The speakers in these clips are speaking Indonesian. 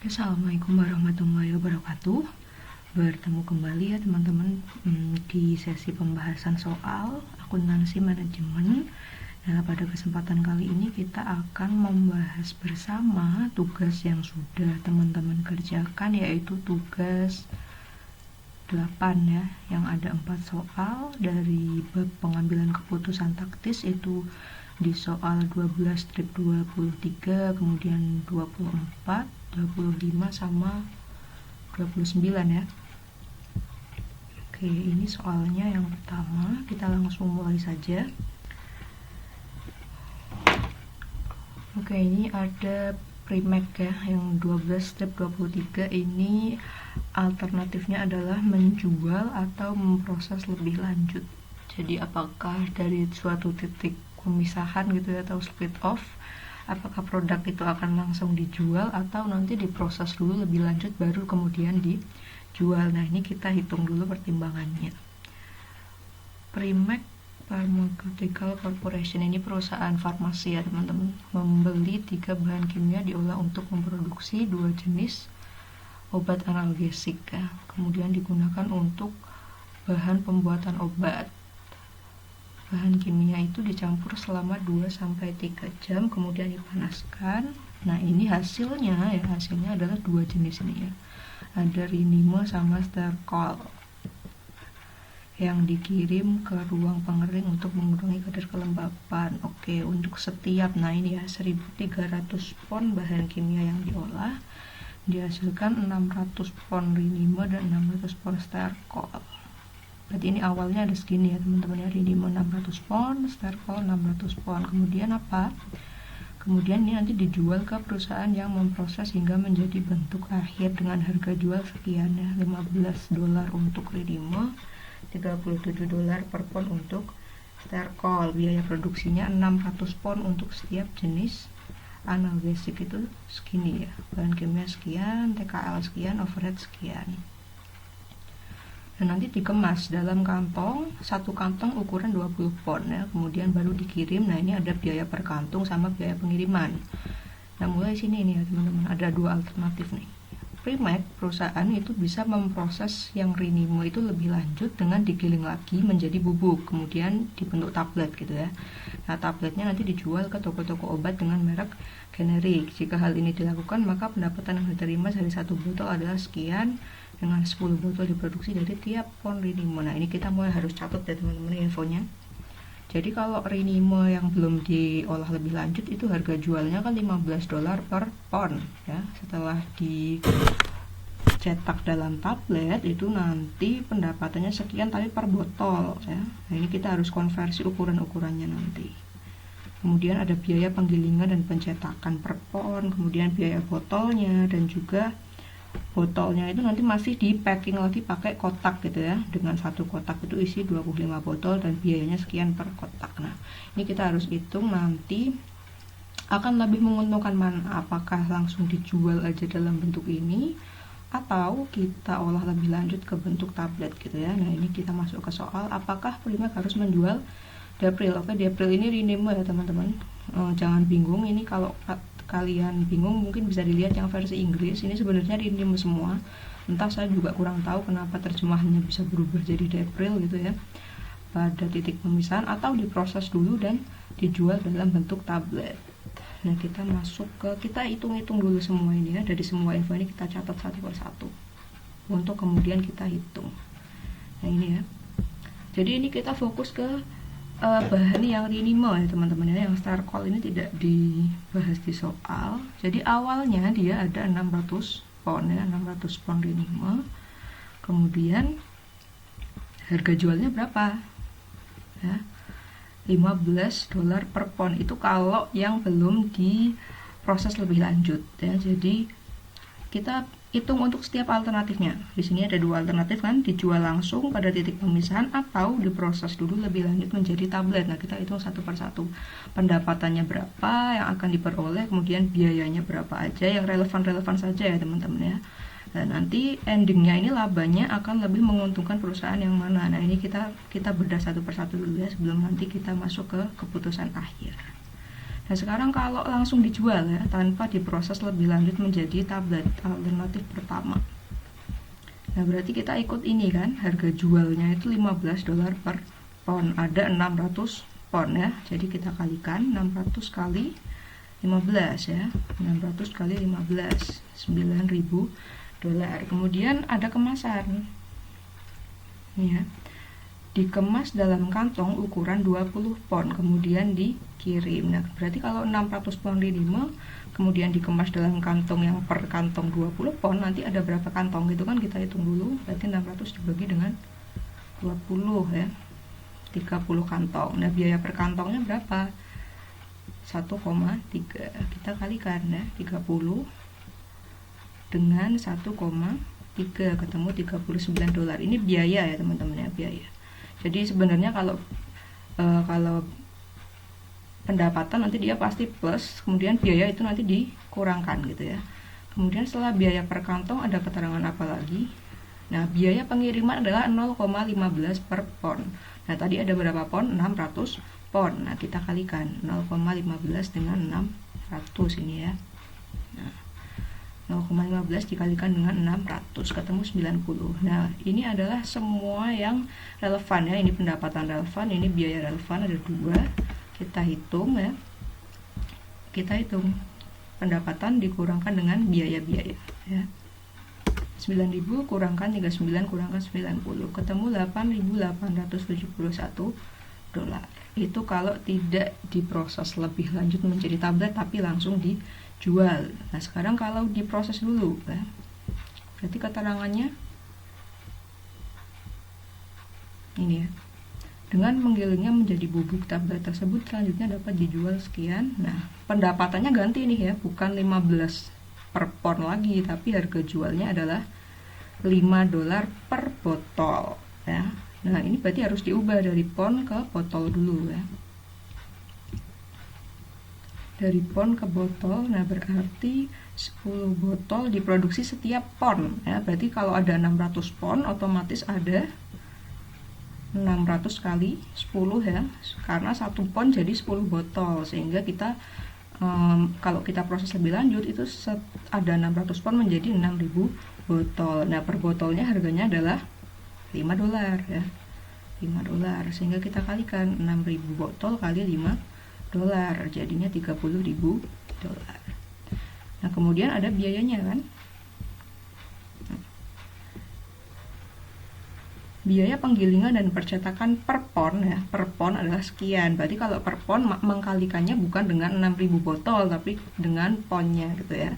Assalamualaikum warahmatullahi wabarakatuh. Bertemu kembali ya teman-teman di sesi pembahasan soal akuntansi manajemen. Nah, pada kesempatan kali ini kita akan membahas bersama tugas yang sudah teman-teman kerjakan, yaitu tugas 8 ya, yang ada 4 soal dari bab pengambilan keputusan taktis, itu di soal 12-23, kemudian 24, 25 sama 29 ya. Oke, ini soalnya yang pertama, kita langsung mulai saja. Oke, ini ada Primek ya, yang 12-23 ini alternatifnya adalah menjual atau memproses lebih lanjut. Jadi apakah dari suatu titik pemisahan gitu ya, atau split off, apakah produk itu akan langsung dijual atau nanti diproses dulu lebih lanjut baru kemudian dijual. Nah, ini kita hitung dulu pertimbangannya. Primek Pharmaceutical Corporation ini perusahaan farmasi ya teman-teman, membeli 3 bahan kimia diolah untuk memproduksi 2 jenis obat analgesik ya, kemudian digunakan untuk bahan pembuatan obat. Bahan kimia itu dicampur selama 2-3 jam, kemudian dipanaskan. Nah, ini hasilnya adalah 2 jenis ini ya, ada rinime sama sterkol, yang dikirim ke ruang pengering untuk mengurangi kadar kelembapan. Oke, untuk setiap, nah ini ya, 1300 pon bahan kimia yang diolah dihasilkan 600 pon rinime dan 600 pon sterkol. Berarti ini awalnya ada segini ya teman-teman ya, rinime 600 pon, sterkol 600 pon. Kemudian apa? Kemudian ini nanti dijual ke perusahaan yang memproses hingga menjadi bentuk akhir dengan harga jual sekian ya, $15 untuk rinime, $37 per pon untuk sterkol. Biaya produksinya 600 pon untuk setiap jenis analgesik, itu segini ya, bahan kimia sekian, TKL sekian, overhead sekian. Dan nanti dikemas dalam kantong, satu kantong ukuran 20 pon ya, kemudian baru dikirim. Nah, ini ada biaya per kantung sama biaya pengiriman. Nah, mulai sini nih ya teman-teman, ada 2 alternatif nih. Primek perusahaan itu bisa memproses yang rinime itu lebih lanjut dengan digiling lagi menjadi bubuk, kemudian dibentuk tablet gitu ya. Nah, tabletnya nanti dijual ke toko-toko obat dengan merek generik. Jika hal ini dilakukan, maka pendapatan yang diterima dari 1 botol adalah sekian, dengan 10 botol diproduksi dari tiap pon rinime. Nah, ini kita mulai harus catat ya teman-teman infonya. Jadi kalau rinime yang belum diolah lebih lanjut itu harga jualnya kan $15 per pon ya. Setelah dicetak dalam tablet itu nanti pendapatannya sekian tapi per botol ya. Nah, ini kita harus konversi ukuran-ukurannya nanti. Kemudian ada biaya penggilingan dan pencetakan per pon, kemudian biaya botolnya, dan juga botolnya itu nanti masih di packing lagi pakai kotak gitu ya, dengan satu kotak itu isi 25 botol dan biayanya sekian per kotak. Nah, ini kita harus hitung nanti akan lebih menguntungkan mana, apakah langsung dijual aja dalam bentuk ini atau kita olah lebih lanjut ke bentuk tablet gitu ya. Nah, ini kita masuk ke soal apakah Primek harus menjual Dapril. Oke, Dapril ini rinime ya teman-teman, jangan bingung. Ini kalau kalian bingung mungkin bisa dilihat yang versi Inggris, ini sebenarnya rinime semua. Entah, saya juga kurang tahu kenapa terjemahannya bisa berubah jadi Dapril gitu ya pada titik pemisahan, atau diproses dulu dan dijual dalam bentuk tablet. Nah, kita masuk ke, kita hitung-hitung dulu semua ini ya, dari semua info ini kita catat satu persatu untuk kemudian kita hitung. Nah, ini ya, jadi ini kita fokus ke bahan yang rinime ya teman-teman ya, yang sterkol ini tidak dibahas di soal. Jadi awalnya dia ada 600 pon ya, 600 pon rinime. Kemudian harga jualnya berapa ya, $15 per pon. Itu kalau yang belum diproses lebih lanjut ya. Jadi kita hitung untuk setiap alternatifnya. Di sini ada 2 alternatif kan, dijual langsung pada titik pemisahan atau diproses dulu lebih lanjut menjadi tablet. Nah, kita hitung satu persatu. Pendapatannya berapa yang akan diperoleh, kemudian biayanya berapa aja, yang relevan-relevan saja ya teman-teman ya. Dan nanti endingnya ini labanya akan lebih menguntungkan perusahaan yang mana. Nah, ini kita bedah satu persatu dulu ya sebelum nanti kita masuk ke keputusan akhir. Nah sekarang kalau langsung dijual ya, tanpa diproses lebih lanjut menjadi tablet, alternatif pertama. Nah berarti kita ikut ini kan, harga jualnya itu $15 per pon, ada 600 pon ya. Jadi kita kalikan 600 kali 15 ya, 600 kali 15, $9.000. Kemudian ada kemasan ya, dikemas dalam kantong ukuran 20 pon kemudian dikirim. Nah berarti kalau 600 pon diterima kemudian dikemas dalam kantong yang per kantong 20 pon, nanti ada berapa kantong gitu kan, kita hitung dulu. Berarti 600 dibagi dengan 20 ya, 30 kantong. Nah biaya per kantongnya berapa? 1,3. Kita kalikan ya, 30 dengan 1,3 ketemu $39. Ini biaya ya teman-teman ya, biaya. Jadi sebenarnya kalau pendapatan nanti dia pasti plus, kemudian biaya itu nanti dikurangkan gitu ya. Kemudian setelah biaya per kantong ada keterangan apa lagi? Nah biaya pengiriman adalah 0,15 per pon. Nah tadi ada berapa pon? 600 pon. Nah kita kalikan 0,15 dengan 600 ini ya. Nah 0,15 dikalikan dengan 600 ketemu 90. Nah ini adalah semua yang relevan ya. Ini pendapatan relevan, ini biaya relevan, ada dua. Kita hitung ya, kita hitung pendapatan dikurangkan dengan biaya-biaya ya. 9.000 kurangkan 39 kurangkan 90 ketemu $8.871. Itu kalau tidak diproses lebih lanjut menjadi tablet tapi langsung dijual. Nah sekarang kalau diproses dulu ya, berarti keterangannya ini ya, dengan menggilingnya menjadi bubuk, tablet tersebut selanjutnya dapat dijual sekian. Nah pendapatannya ganti nih ya, bukan 15 per pon lagi, tapi harga jualnya adalah $5 per botol ya. Nah ini berarti harus diubah dari pon ke botol dulu ya, dari pon ke botol. Nah berarti 10 botol diproduksi setiap pon ya. Berarti kalau ada 600 pon otomatis ada 600 kali 10 ya, karena 1 pon jadi 10 botol, sehingga kita kalau kita proses lebih lanjut itu ada 600 pon menjadi 6.000 botol. Nah per botolnya harganya adalah $5 ya, $5, sehingga kita kalikan 6.000 botol kali $5 jadinya $30.000. Nah kemudian ada biayanya kan, biaya penggilingan dan percetakan per pon ya, per pon adalah sekian. Berarti kalau per pon mengkalikannya bukan dengan 6.000 botol tapi dengan ponnya gitu ya.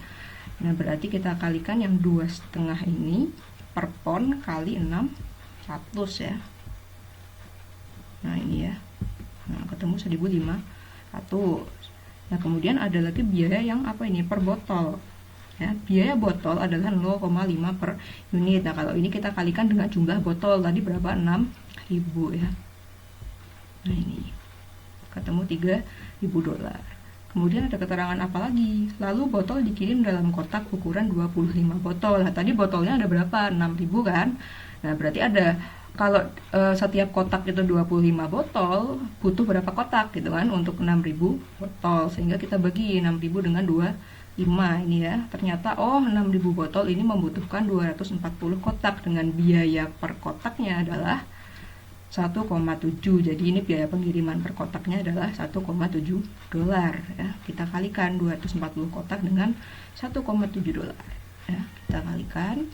Nah berarti kita kalikan yang 2,5 ini per pon kali 600 ya. Nah ini ya, nah ketemu 1.500. Nah kemudian ada lagi biaya yang apa ini, per botol ya. Biaya botol adalah 0,5 per unit. Nah kalau ini kita kalikan dengan jumlah botol tadi berapa, 6.000 ya. Nah ini ketemu $3.000. Kemudian ada keterangan apa lagi, lalu botol dikirim dalam kotak ukuran 25 botol. Nah tadi botolnya ada berapa, 6.000 kan. Nah berarti ada, kalau setiap kotak itu 25 botol, butuh berapa kotak gitu kan untuk 6.000 botol, sehingga kita bagi 6.000 dengan 5 ini ya. Ternyata 6.000 botol ini membutuhkan 240 kotak dengan biaya per kotaknya adalah 1,7. Jadi ini biaya pengiriman per kotaknya adalah $1,7 ya. Kita kalikan 240 kotak dengan $1,7 ya. Kita kalikan,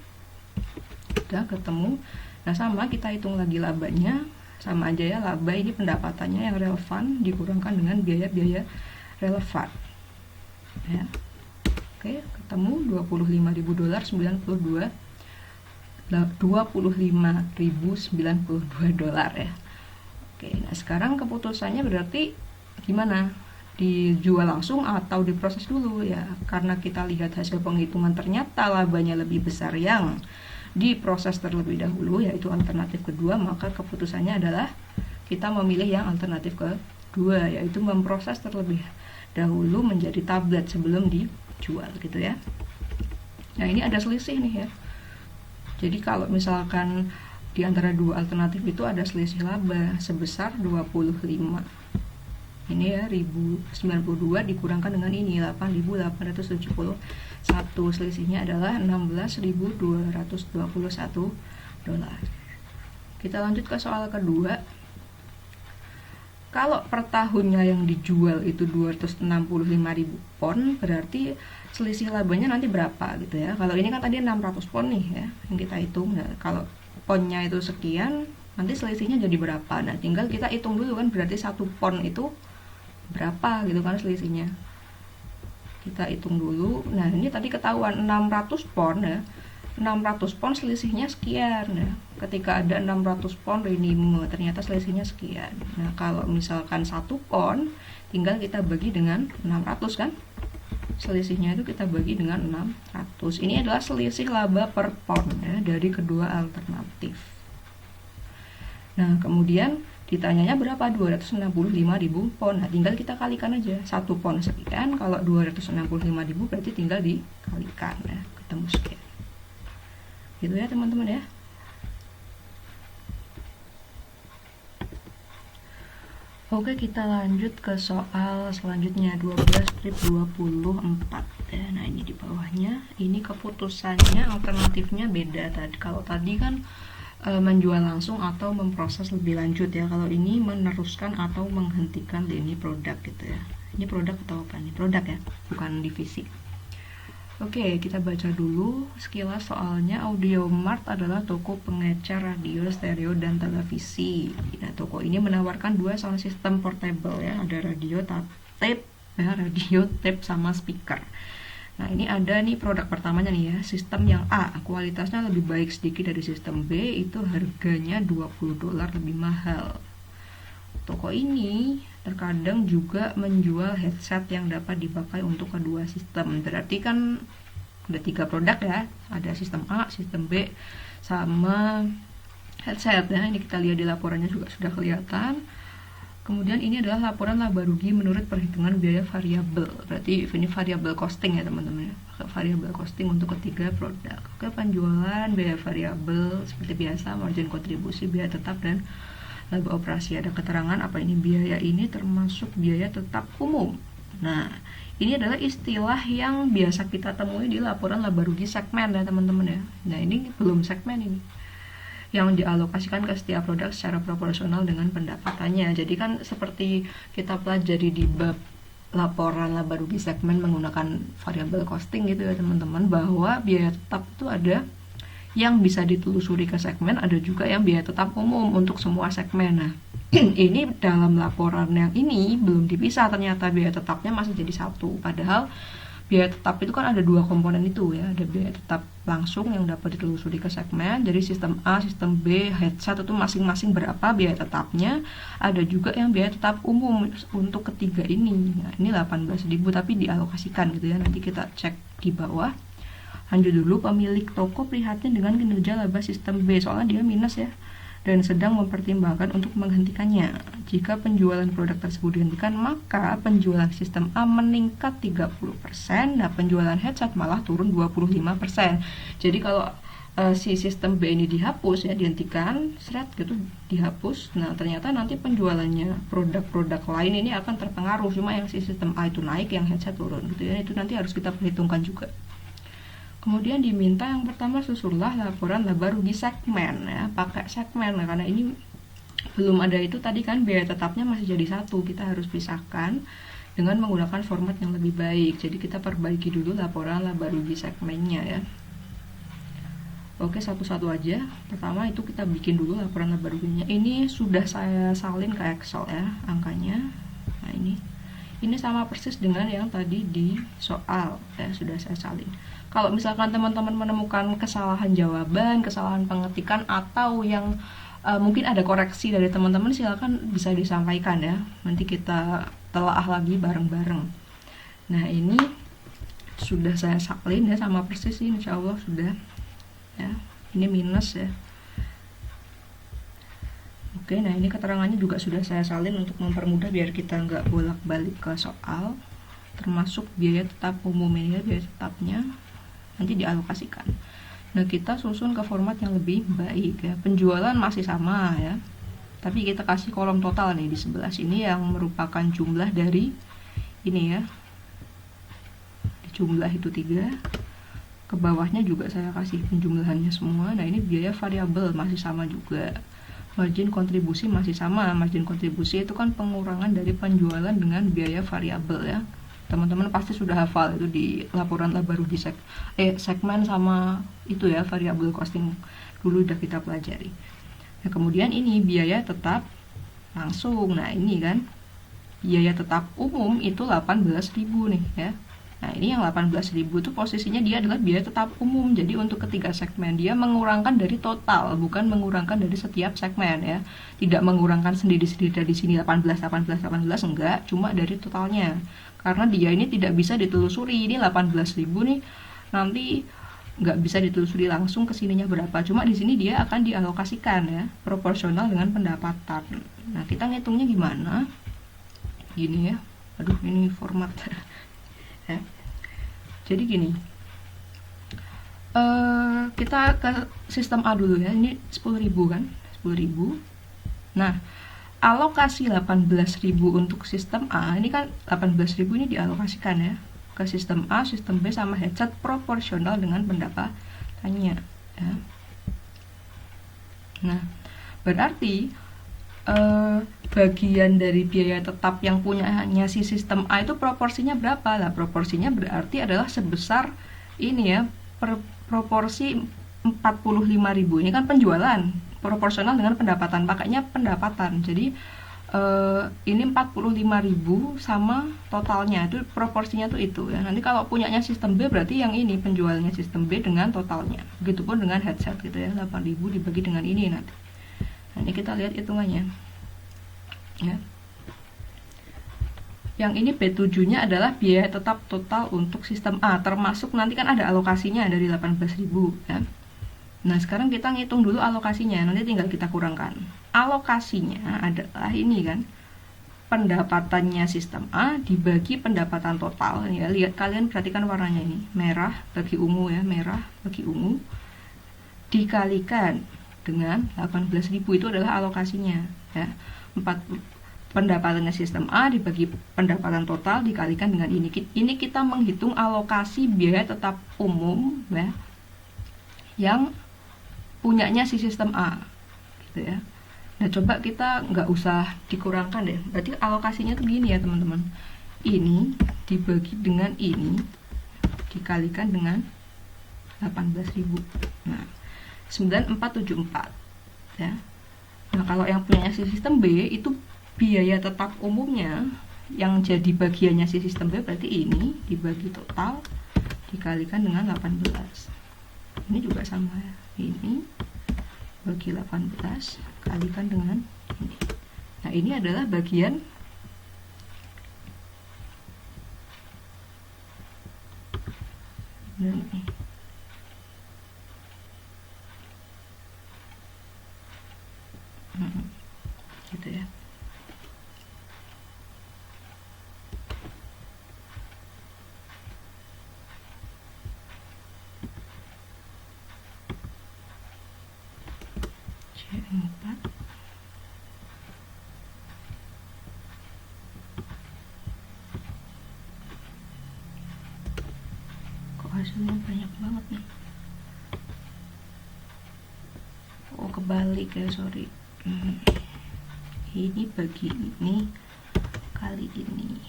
udah ketemu. Nah sama kita hitung lagi labanya, sama aja ya, laba ini pendapatannya yang relevan dikurangkan dengan biaya-biaya relevan ya. Oke, ketemu $25.092, $25.092 ya. Oke, nah sekarang keputusannya berarti gimana? Dijual langsung atau diproses dulu ya? Karena kita lihat hasil penghitungan ternyata labanya lebih besar yang diproses terlebih dahulu, yaitu alternatif kedua, maka keputusannya adalah kita memilih yang alternatif kedua, yaitu memproses terlebih dahulu menjadi tablet sebelum dijual gitu ya. Nah ini ada selisih nih ya. Jadi kalau misalkan di antara dua alternatif itu ada selisih laba sebesar 25. Ini ya 1092 dikurangkan dengan ini 8.871, selisihnya adalah 16.221 dolar. Kita lanjut ke soal kedua. Kalau per tahunnya yang dijual itu 265.000 pon, berarti selisih labanya nanti berapa gitu ya. Kalau ini kan tadi 600 pon nih ya yang kita hitung. Nah, kalau ponnya itu sekian, nanti selisihnya jadi berapa. Nah, tinggal kita hitung dulu kan, berarti 1 pon itu berapa gitu kan selisihnya. Kita hitung dulu. Nah, ini tadi ketahuan 600 pon ya. 600 pon selisihnya sekian ya. Ketika ada 600 pon minimum, ternyata selisihnya sekian. Nah, kalau misalkan 1 pon tinggal kita bagi dengan 600 kan. Selisihnya itu kita bagi dengan 600. Ini adalah selisih laba per pon ya dari kedua alternatif. Nah, kemudian ditanyanya berapa? 265.000 pon. Nah, tinggal kita kalikan aja. 1 pon sekian, kalau 265.000 berarti tinggal dikalikan ya, ketemu sekian. Gitu ya teman-teman ya. Oke, kita lanjut ke soal selanjutnya 12/24 ya. Nah, ini di bawahnya, ini keputusannya alternatifnya beda tadi. Kalau tadi kan menjual langsung atau memproses lebih lanjut ya. Kalau ini meneruskan atau menghentikan lini produk gitu ya. Ini produk atau apa nih? Produk ya, bukan divisi. Oke, kita baca dulu sekilas soalnya. Audiomart adalah toko pengecer radio, stereo, dan televisi. Nah, toko ini menawarkan 2 sound system portable ya. Ada radio tape ya, radio tape sama speaker. Nah, ini ada nih produk pertamanya nih ya, sistem yang A, kualitasnya lebih baik sedikit dari sistem B, itu harganya 20 dolar lebih mahal. Toko ini terkadang juga menjual headset yang dapat dipakai untuk kedua sistem. Berarti kan ada 3 produk ya, ada sistem A, sistem B, sama headset ya. Ini kita lihat di laporannya juga sudah kelihatan. Kemudian ini adalah laporan laba rugi menurut perhitungan biaya variabel. Berarti ini variabel costing ya teman-teman ya. Variabel costing untuk ketiga produk. Oke, penjualan, biaya variabel seperti biasa, margin kontribusi, biaya tetap, dan laba operasi. Ada keterangan apa ini biaya ini termasuk biaya tetap umum. Nah, ini adalah istilah yang biasa kita temui di laporan laba rugi segmen ya teman-teman ya. Nah, ini belum segmen ini, yang dialokasikan ke setiap produk secara proporsional dengan pendapatannya. Jadi kan seperti kita pelajari di bab laporan laba rugi segmen menggunakan variable costing gitu ya teman-teman, bahwa biaya tetap itu ada yang bisa ditelusuri ke segmen, ada juga yang biaya tetap umum untuk semua segmen. Nah, ini dalam laporan yang ini belum dipisah, ternyata biaya tetapnya masih jadi satu. Padahal biaya tetap itu kan ada 2 komponen itu ya, ada biaya tetap langsung yang dapat ditelusuri ke segmen, jadi sistem A, sistem B, headset itu masing-masing berapa biaya tetapnya. Ada juga yang biaya tetap umum untuk ketiga ini. Nah, ini 18.000 tapi dialokasikan gitu ya, nanti kita cek di bawah. Lanjut dulu, pemilik toko prihatin dengan kinerja laba sistem B, soalnya dia minus ya, dan sedang mempertimbangkan untuk menghentikannya. Jika penjualan produk tersebut dihentikan, maka penjualan sistem A meningkat 30%, nah penjualan headset malah turun 25%. Jadi kalau si sistem B ini dihapus ya, dihentikan, seret gitu dihapus, nah ternyata nanti penjualannya produk-produk lain ini akan terpengaruh, cuma yang si sistem A itu naik, yang headset turun gitu ya. Itu nanti harus kita perhitungkan juga. Kemudian diminta yang pertama, susunlah laporan laba rugi segmen ya, pakai segmen. Nah, karena ini belum ada itu tadi kan, biaya tetapnya masih jadi satu, kita harus pisahkan dengan menggunakan format yang lebih baik. Jadi kita perbaiki dulu laporan laba rugi segmennya ya. Oke, satu-satu aja. Pertama itu kita bikin dulu laporan laba ruginya. Ini sudah saya salin ke Excel ya angkanya. Nah, ini sama persis dengan yang tadi di soal ya, sudah saya salin. Kalau misalkan teman-teman menemukan kesalahan jawaban, kesalahan pengetikan, atau yang mungkin ada koreksi dari teman-teman, silakan bisa disampaikan ya. Nanti kita telaah lagi bareng-bareng. Nah, ini sudah saya salin ya sama persis sih, insya Allah sudah ya. Ini minus ya. Oke, nah ini keterangannya juga sudah saya salin untuk mempermudah biar kita nggak bolak-balik ke soal. Termasuk biaya tetap umum ini ya, biaya tetapnya nanti dialokasikan. Nah, kita susun ke format yang lebih baik ya. Penjualan masih sama ya, tapi kita kasih kolom total nih di sebelah sini yang merupakan jumlah dari ini ya, jumlah itu 3, ke bawahnya juga saya kasih penjumlahannya semua. Nah ini biaya variabel masih sama juga, margin kontribusi masih sama. Margin kontribusi itu kan pengurangan dari penjualan dengan biaya variabel ya, teman-teman pasti sudah hafal itu di laporan laba rugi segmen sama itu ya, variabel costing dulu udah kita pelajari. Nah kemudian ini biaya tetap langsung. Nah ini kan biaya tetap umum itu 18.000 nih ya. Nah ini yang 18.000 itu posisinya dia adalah biaya tetap umum. Jadi untuk ketiga segmen dia mengurangkan dari total, bukan mengurangkan dari setiap segmen ya. Tidak mengurangkan sendiri-sendiri dari sini 18 enggak, cuma dari totalnya. Karena dia ini tidak bisa ditelusuri, ini 18.000 nih nanti nggak bisa ditelusuri langsung ke sininya berapa. Cuma di sini dia akan dialokasikan ya, proporsional dengan pendapatan. Nah kita ngitungnya gimana? Gini ya. Aduh ini format ya. Jadi gini, kita ke sistem A dulu ya. Ini 10.000 kan, 10.000. Nah alokasi 18.000 untuk sistem A ini kan 18.000 ini dialokasikan ya ke sistem A, sistem B sama headset proporsional dengan pendapatannya ya. Nah berarti bagian dari biaya tetap yang punyanya si sistem A itu proporsinya berapa lah? Proporsinya berarti adalah sebesar ini ya, proporsi 45.000. Ini kan penjualan proporsional dengan pendapatan, pakainya pendapatan. Jadi ini 45.000 sama totalnya itu proporsinya tuh itu ya. Nanti kalau punyanya sistem B berarti yang ini penjualannya sistem B dengan totalnya. Begitupun dengan headset gitu ya, 8.000 dibagi dengan ini nanti. Nah, ini kita lihat hitungannya ya. Yang ini B7 nya adalah biaya tetap total untuk sistem A, termasuk nanti kan ada alokasinya dari 18.000 ya. Nah sekarang kita ngitung dulu alokasinya, nanti tinggal kita kurangkan. Alokasinya adalah ini kan, pendapatannya sistem A dibagi pendapatan total ya. Lihat, kalian perhatikan warnanya ini, merah bagi ungu ya, merah bagi ungu dikalikan dengan 18.000 itu adalah alokasinya ya. Pendapatannya sistem A dibagi pendapatan total dikalikan dengan ini. Ini kita menghitung alokasi biaya tetap umum ya, yang punyanya si sistem A gitu ya. Nah coba kita nggak usah dikurangkan deh, berarti alokasinya tuh gini ya teman-teman, ini dibagi dengan ini dikalikan dengan 18.000. Nah 9474 ya. Nah kalau yang punya si sistem B itu biaya tetap umumnya yang jadi bagiannya si sistem B berarti ini dibagi total dikalikan dengan 18. Ini juga sama ya, ini bagi 18 kalikan dengan ini. Nah ini adalah bagian gitu ya. C4 kok hasilnya banyak banget nih. Oh kebalik ya, sorry. Ini bagi ini kali ini.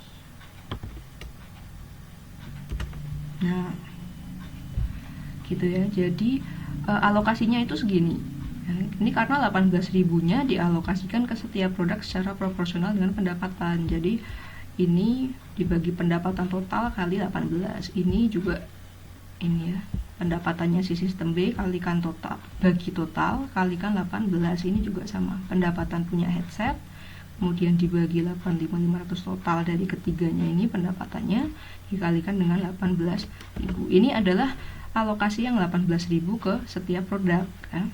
Nah gitu ya, jadi alokasinya itu segini. Ini karena 18.000-nya dialokasikan ke setiap produk secara proporsional dengan pendapatan. Jadi ini dibagi pendapatan total kali 18. Ini juga ini ya, pendapatannya si sistem B kalikan total, bagi total kalikan 18. Ini juga sama, pendapatan punya headset kemudian dibagi 8.500 total dari ketiganya ini pendapatannya dikalikan dengan 18.000. Ini adalah alokasi yang 18.000 ke setiap produk ya.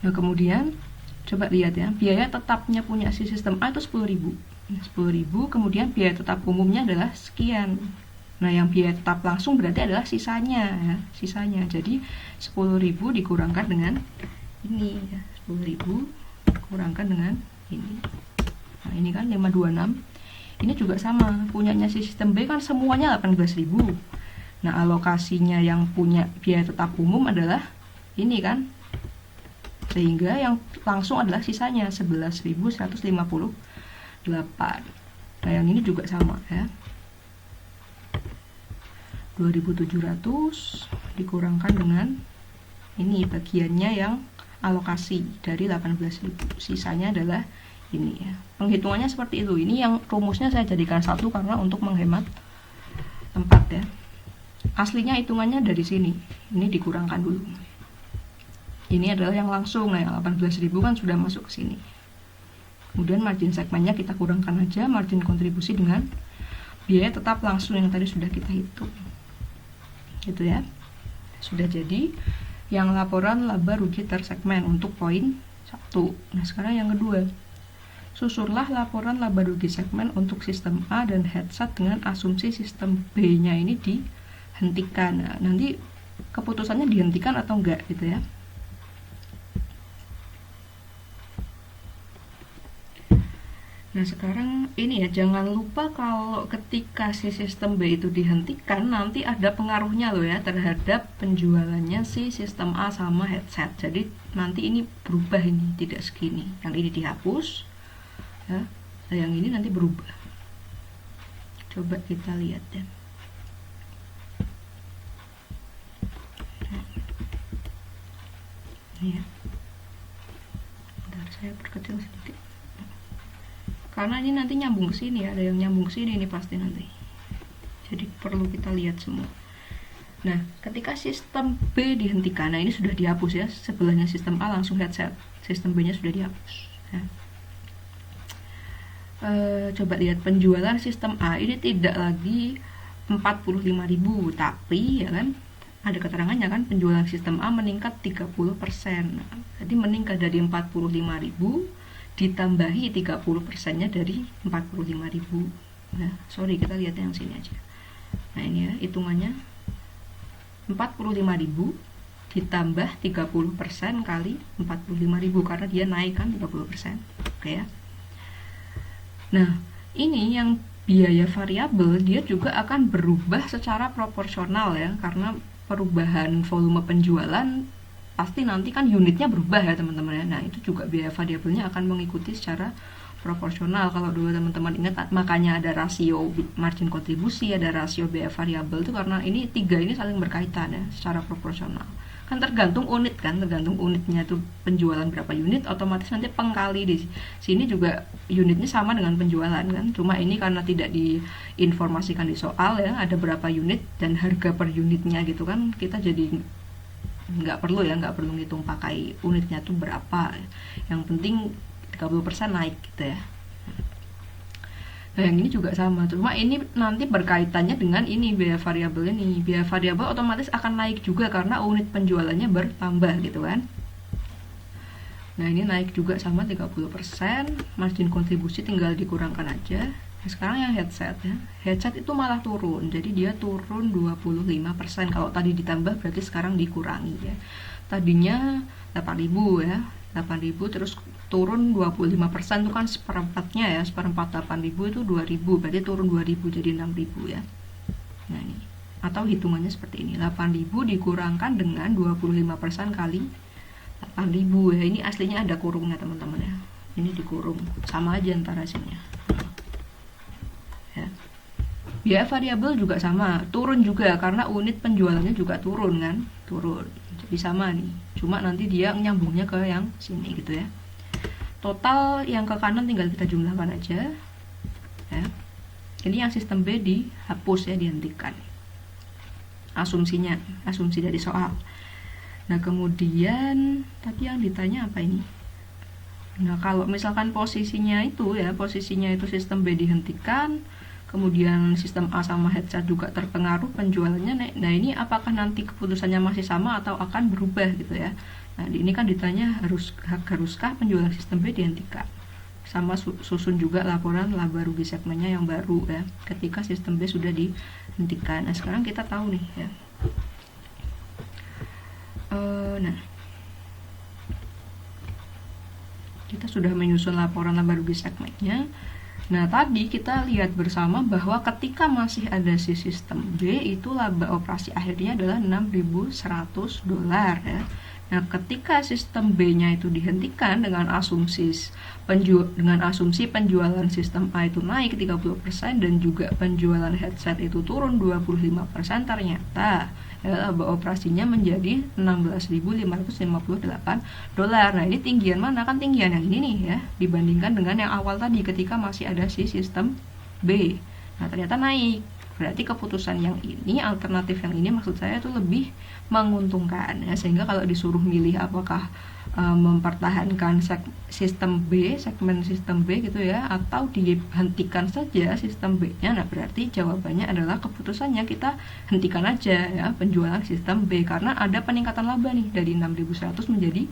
Nah kemudian coba lihat ya, biaya tetapnya punya si sistem A itu 10.000. 10.000, kemudian biaya tetap umumnya adalah sekian. Nah yang biaya tetap langsung berarti adalah sisanya ya, sisanya. Jadi 10.000 dikurangkan dengan ini ya, 10.000 kurangkan dengan ini. Nah ini kan 526. Ini juga sama, punyanya sistem B kan semuanya 18.000. Nah alokasinya yang punya biaya tetap umum adalah ini kan, sehingga yang langsung adalah sisanya 11.158. Nah yang ini juga sama ya, 2.700 dikurangkan dengan ini bagiannya yang alokasi dari 18.000, sisanya adalah ini ya. Penghitungannya seperti itu. Ini yang rumusnya saya jadikan satu karena untuk menghemat tempat ya. Aslinya hitungannya dari sini, ini dikurangkan dulu. Ini adalah yang langsung, nah yang 18.000 kan sudah masuk ke sini. Kemudian margin segmennya kita kurangkan aja, margin kontribusi dengan biaya tetap langsung yang tadi sudah kita hitung. Gitu ya. Sudah jadi yang laporan laba rugi per segmen untuk poin 1. Nah, sekarang yang kedua. Susurlah laporan laba rugi segmen untuk sistem A dan headset dengan asumsi sistem B-nya ini dihentikan. Nah, nanti keputusannya dihentikan atau enggak gitu ya. Nah sekarang ini ya, jangan lupa kalau ketika si sistem B itu dihentikan nanti ada pengaruhnya loh ya terhadap penjualannya si sistem A sama headset. Jadi nanti ini berubah, ini tidak segini, yang ini dihapus ya, yang ini nanti berubah. Coba kita lihat ya. Ini ya, bentar saya perkecil sedikit karena ini nanti nyambung ke sini, ada yang nyambung ke sini ini pasti nanti. Jadi perlu kita lihat semua. Nah, ketika sistem B dihentikan, nah ini sudah dihapus ya, sebelahnya sistem A langsung headset, sistem B-nya sudah dihapus. Ya. Coba lihat penjualan sistem A ini tidak lagi 45.000, tapi ya kan ada keterangannya kan penjualan sistem A meningkat 30%. Nah, jadi meningkat dari 45.000 ditambahi 30%-nya dari 45.000. Nah, sorry, kita lihat yang sini aja. Nah, ini ya, hitungannya 45.000 ditambah 30% kali 45.000 karena dia naik kan 30%. Oke ya. Nah, ini yang biaya variabel dia juga akan berubah secara proporsional ya, karena perubahan volume penjualan pasti nanti kan unitnya berubah ya teman-teman ya. Nah itu juga biaya variabelnya akan mengikuti secara proporsional. Kalau dulu teman-teman ingat, makanya ada rasio margin kontribusi, ada rasio biaya variabel itu karena ini tiga ini saling berkaitan ya secara proporsional. Kan tergantung unit kan, tergantung unitnya itu penjualan berapa unit, otomatis nanti pengkali di sini juga unitnya sama dengan penjualan kan. Cuma ini karena tidak diinformasikan di soal ya, ada berapa unit dan harga per unitnya gitu kan, kita jadi nggak perlu ngitung pakai unitnya tuh berapa, yang penting 30% naik gitu ya. Nah yang ini juga sama, cuma ini nanti berkaitannya dengan ini biaya variabel ini. Biaya variabel otomatis akan naik juga karena unit penjualannya bertambah gitu kan. Nah ini naik juga sama 30%, margin kontribusi tinggal dikurangkan aja. Nah, sekarang yang headset ya, headset itu malah turun, jadi dia turun 25%. Kalau tadi ditambah berarti sekarang dikurangi ya. Tadinya 8.000 ya, 8.000 terus turun 25% itu kan seperempatnya ya, seperempat 8.000 itu 2.000, berarti turun 2.000 jadi 6.000 ya. Nah ini, atau hitungannya seperti ini, 8.000 dikurangkan dengan 25% kali 8.000 ya. Ini aslinya ada kurungnya teman-teman ya, ini dikurung, sama aja antara hasilnya ya. Biaya variabel juga sama, turun juga karena unit penjualannya juga turun kan, turun. Jadi sama nih, cuma nanti dia nyambungnya ke yang sini gitu ya. Total yang ke kanan tinggal kita jumlahkan aja ya. Ini yang sistem B dihapus ya, dihentikan asumsinya, asumsi dari soal. Nah kemudian tadi yang ditanya apa ini? Nah kalau misalkan posisinya itu sistem B dihentikan, kemudian sistem A sama headset juga terpengaruh penjualannya naik. Nah ini apakah nanti keputusannya masih sama atau akan berubah gitu ya. Nah ini kan ditanya haruskah penjualan sistem B dihentikan. Sama susun juga laporan laba rugi segmennya yang baru ya ketika sistem B sudah dihentikan. Nah sekarang kita tahu nih ya. Nah kita kita sudah menyusun laporan laba rugi segmennya. Nah, tadi kita lihat bersama bahwa ketika masih ada si sistem B, itu laba operasi akhirnya adalah $6.100 ya. Nah, ketika sistem B-nya itu dihentikan dengan asumsi penjualan sistem A itu naik 30% dan juga penjualan headset itu turun 25%, ternyata laba operasinya menjadi $16.558. Nah, ini tinggian mana? Kan tinggian yang ini nih ya, dibandingkan dengan yang awal tadi ketika masih ada si sistem B. Nah, ternyata naik. Berarti keputusan yang ini, alternatif yang ini maksud saya itu lebih menguntungkan ya, sehingga kalau disuruh milih apakah mempertahankan sistem B, segmen sistem B gitu ya, atau dihentikan saja sistem B-nya, nah berarti jawabannya adalah keputusannya kita hentikan aja ya penjualan sistem B, karena ada peningkatan laba nih dari 6.100 menjadi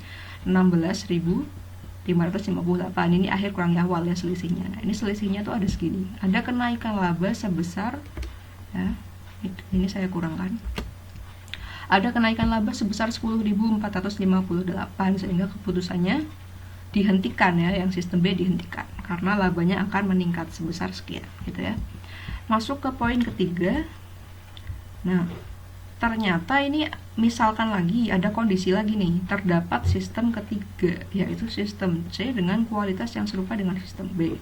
16.558. Ini akhir kurang awal ya selisihnya. Nah, ini selisihnya tuh ada segini, ada kenaikan laba sebesar ya, ini saya kurangkan, ada kenaikan laba sebesar 10.458, sehingga keputusannya dihentikan ya, yang sistem B dihentikan karena labanya akan meningkat sebesar sekian gitu ya. Masuk ke poin ketiga. Nah, ternyata ini misalkan lagi ada kondisi lagi nih, terdapat sistem ketiga yaitu sistem C dengan kualitas yang serupa dengan sistem B.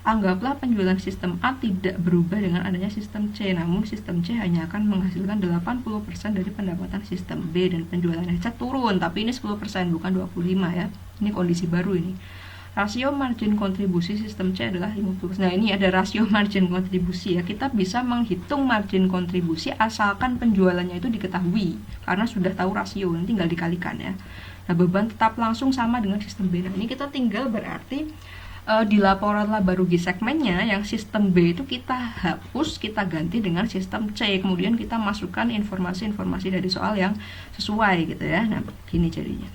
Anggaplah penjualan sistem A tidak berubah dengan adanya sistem C, namun sistem C hanya akan menghasilkan 80% dari pendapatan sistem B dan penjualan headset turun, tapi ini 10% bukan 25 ya. Ini kondisi baru ini. Rasio margin kontribusi sistem C adalah 50%. Nah, ini ada rasio margin kontribusi ya. Kita bisa menghitung margin kontribusi asalkan penjualannya itu diketahui, karena sudah tahu rasio, nanti tinggal dikalikan ya. Nah, beban tetap langsung sama dengan sistem B. Nah, ini kita tinggal berarti di laporan laba rugi segmennya yang sistem B itu kita hapus, kita ganti dengan sistem C, kemudian kita masukkan informasi-informasi dari soal yang sesuai gitu ya. Nah, gini jadinya.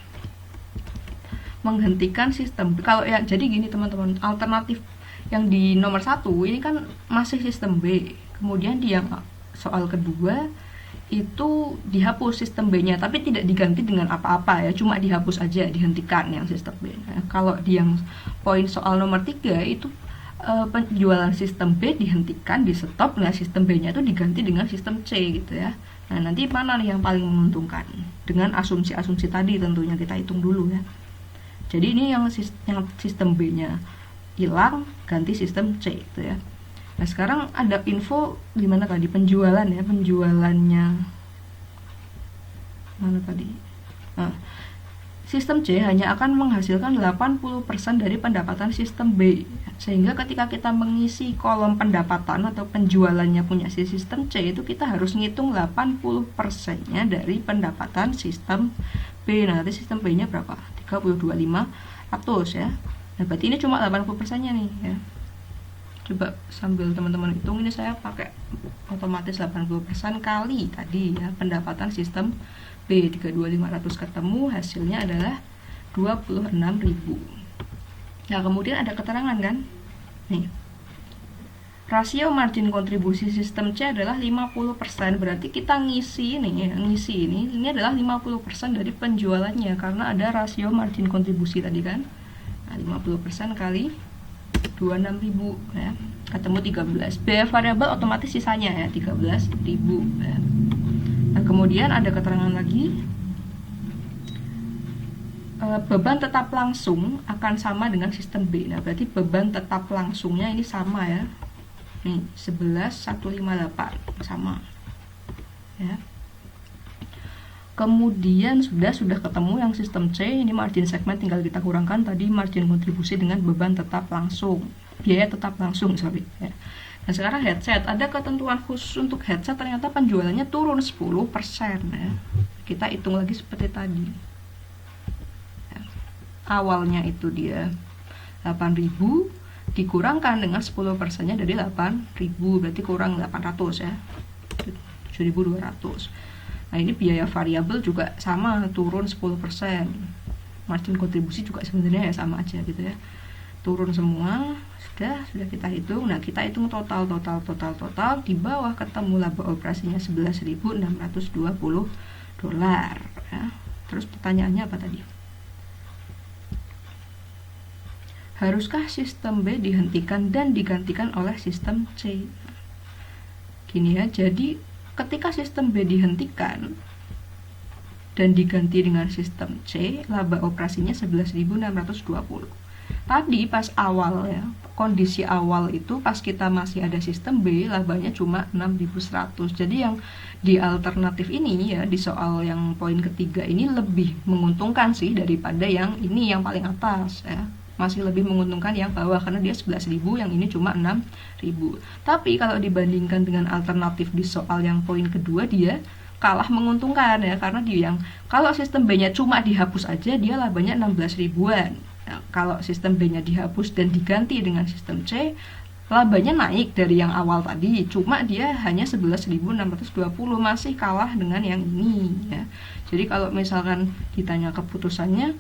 Menghentikan sistem, kalau ya jadi gini teman-teman, alternatif yang di nomor 1 ini kan masih sistem B, kemudian di yang soal kedua itu dihapus sistem B-nya, tapi tidak diganti dengan apa-apa ya, cuma dihapus aja, dihentikan yang sistem B. Nah, kalau di yang poin soal nomor 3 itu penjualan sistem B dihentikan, di stop, nah sistem B-nya itu diganti dengan sistem C gitu ya. Nah, nanti mana nih yang paling menguntungkan? Dengan asumsi-asumsi tadi tentunya kita hitung dulu ya. Jadi ini yang sistem B-nya hilang, ganti sistem C gitu ya. Nah, sekarang ada info gimana tadi penjualan ya, penjualannya mana tadi? Nah, sistem C hanya akan menghasilkan 80% dari pendapatan sistem B, sehingga ketika kita mengisi kolom pendapatan atau penjualannya punya si sistem C itu kita harus ngitung 80%-nya dari pendapatan sistem B. Nah, nanti sistem B-nya berapa? 32.500 ya. Nah, berarti ini cuma 80%-nya nih ya. Coba sambil teman-teman hitung, ini saya pakai otomatis 80% kali tadi ya pendapatan sistem B 32.500 ketemu, hasilnya adalah 26.000. Nah, kemudian ada keterangan kan nih, rasio margin kontribusi sistem C adalah 50%, berarti kita ngisi ini ya, ini adalah 50% dari penjualannya karena ada rasio margin kontribusi tadi kan. Nah, 50% kali 26.000 ya, ketemu 13. Biaya variabel otomatis sisanya ya 13.000 ya. Nah, kemudian ada keterangan lagi, beban tetap langsung akan sama dengan sistem B. Nah, berarti beban tetap langsungnya ini sama ya. Nih, 11.158 sama. Ya. Kemudian sudah ketemu yang sistem C, ini margin segmen tinggal kita kurangkan tadi margin kontribusi dengan beban tetap langsung, biaya tetap langsung ya. Nah, sekarang headset, ada ketentuan khusus untuk headset, ternyata penjualannya turun 10% ya. Kita hitung lagi seperti tadi ya. Awalnya itu dia 8.000 dikurangkan dengan 10%-nya dari 8.000, berarti kurang 800 ya, 7.200. Nah, ini biaya variabel juga sama, turun 10%. Margin kontribusi juga sebenarnya ya sama aja gitu ya. Turun semua, sudah kita hitung. Nah, kita hitung total di bawah ketemu laba operasinya $11.620 ya. Terus pertanyaannya apa tadi? haruskah sistem B dihentikan dan digantikan oleh sistem C? Gini ya, jadi ketika sistem B dihentikan dan diganti dengan sistem C, laba operasinya 11.620. Tadi pas awal ya, kondisi awal itu pas kita masih ada sistem B, labanya cuma 6.100. Jadi yang di alternatif ini ya, di soal yang poin ketiga ini lebih menguntungkan sih daripada yang ini yang paling atas ya. Masih lebih menguntungkan yang bawah karena dia 11.000, yang ini cuma 6.000. Tapi kalau dibandingkan dengan alternatif di soal yang poin kedua, dia kalah menguntungkan ya, karena dia yang kalau sistem B-nya cuma dihapus aja dia labanya 16 ribuan. Nah, kalau sistem B-nya dihapus dan diganti dengan sistem C, labanya naik dari yang awal tadi, cuma dia hanya 11.620, masih kalah dengan yang ini ya. Jadi kalau misalkan ditanya keputusannya,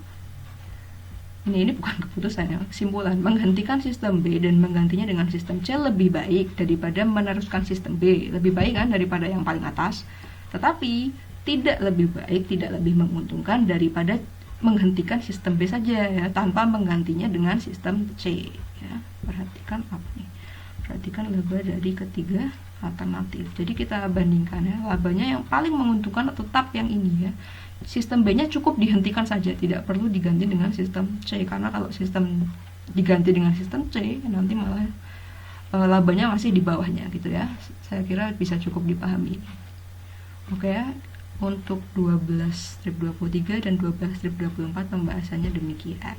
ini bukan keputusan ya, kesimpulan, menggantikan sistem B dan menggantinya dengan sistem C lebih baik daripada meneruskan sistem B. Lebih baik kan daripada yang paling atas, tetapi tidak lebih baik, tidak lebih menguntungkan daripada menghentikan sistem B saja ya, tanpa menggantinya dengan sistem C ya. Perhatikan apa nih? Perhatikan laba dari ketiga alternatif. Jadi kita bandingkan ya, labanya yang paling menguntungkan tetap yang ini ya. Sistem B-nya cukup dihentikan saja, tidak perlu diganti dengan sistem C, karena kalau sistem diganti dengan sistem C nanti malah labanya masih di bawahnya gitu ya. Saya kira bisa cukup dipahami. Oke ya, untuk 12/23 dan 12/24 pembahasannya demikian.